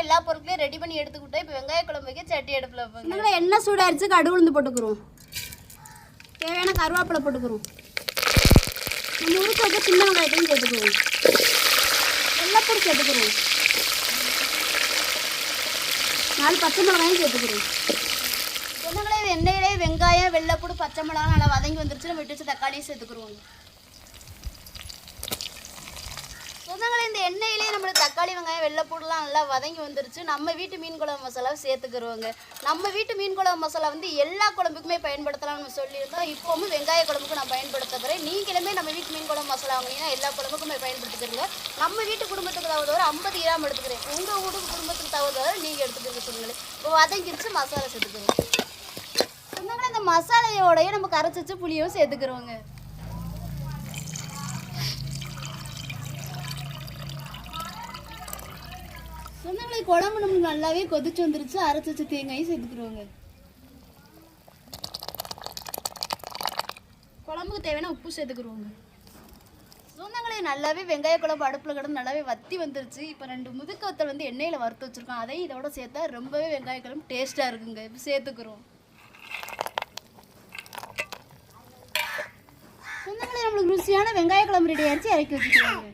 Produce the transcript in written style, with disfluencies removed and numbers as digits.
எல்லா பொருட்களையும் ரெடி பண்ணி எடுத்துக்கிட்டோம். இப்போ வெங்காய குழம்பு வைக்க சட்டி அடுப்பில் வைப்பாங்க. எண்ணெய் சூடாயிருச்சு, கடுகு உளுந்து போட்டுக்கிறோம். தேவையான கருவேப்பிலை போட்டுக்கிறோம். நம்ம உரிச்சு வச்ச சின்ன வெங்காயத்தையும் சேர்த்துக்குவோம். வெள்ளைப்பூடு சேர்த்துக்கிறோம். 4 பச்சை மிளகாயும் சேர்த்துக்கிறோம். சொந்தங்களே எண்ணெயிலே வெங்காயம், வெள்ளைப்பூடு, பச்சை மிளகாய் நல்லா வதங்கி வந்துருச்சு. நம்ம விட்டு வச்சு தக்காளியும் சேர்த்துக்குருவோம். சொந்தங்களே இந்த எண்ணெயிலே நம்மளுக்கு தக்காளி, வெங்காயம், வெள்ளைப்பூடுலாம் நல்லா வதங்கி வந்துருச்சு. நம்ம வீட்டு மீன் குழம்பு மசாலாவை சேர்த்துக்குருவோங்க. நம்ம வீட்டு மீன் குழம்பு மசாலா வந்து எல்லா குழம்புக்குமே பயன்படுத்தலாம்னு சொல்லியிருந்தோம். இப்போவும் வெங்காய குழம்புக்கு நான் பயன்படுத்த போகிறேன். நீங்களுமே நம்ம வீட்டு மீன் குழம்பு மசாலா வாங்கினீங்கன்னா எல்லா குழம்புக்குமே பயன்படுத்திக்கிறீங்க. நம்ம வீட்டு குடும்பத்துக்கு தகுந்தவரை 50 கிராம் எடுத்துக்கிறேன். உங்கள் வீட்டு குடும்பத்துக்கு தகுந்தவரை நீங்கள் எடுத்துக்கிறீங்க. சொந்தங்களே இப்போ வதங்கிருச்சு, மசாலா சேர்த்துக்கிறோம். சொந்தங்களே இந்த மசாலையோடையே நம்ம கரைச்சி வச்சு புளியும் சேர்த்துக்கிறோங்க. சொந்தங்களே குழம்பு நமக்கு நல்லாவே கொதிச்சு வந்துருச்சு. அரைச்சி வச்ச தேங்காயும் சேர்த்துக்கிறோங்க. குழம்புக்கு தேவையான உப்பு சேர்த்துக்கிறோங்க. சொந்தங்களே நல்லாவே வெங்காய குழம்பு அடுப்பில் கிடந்து நல்லாவே வத்தி வந்துருச்சு. இப்போ 2 முதுக்கு வத்தல் வந்து எண்ணெயில் வறுத்து வச்சுருக்கோம். அதையும் இதோட சேர்த்தா ரொம்பவே வெங்காய குழம்பு டேஸ்ட்டாக இருக்குங்க. இப்போ சேர்த்துக்கிறோம். சொந்தங்களே நம்மளுக்கு ருசியான வெங்காய குழம்பு ரெடி ஆயிடுச்சு. இறக்கி வச்சுக்கிறோங்க.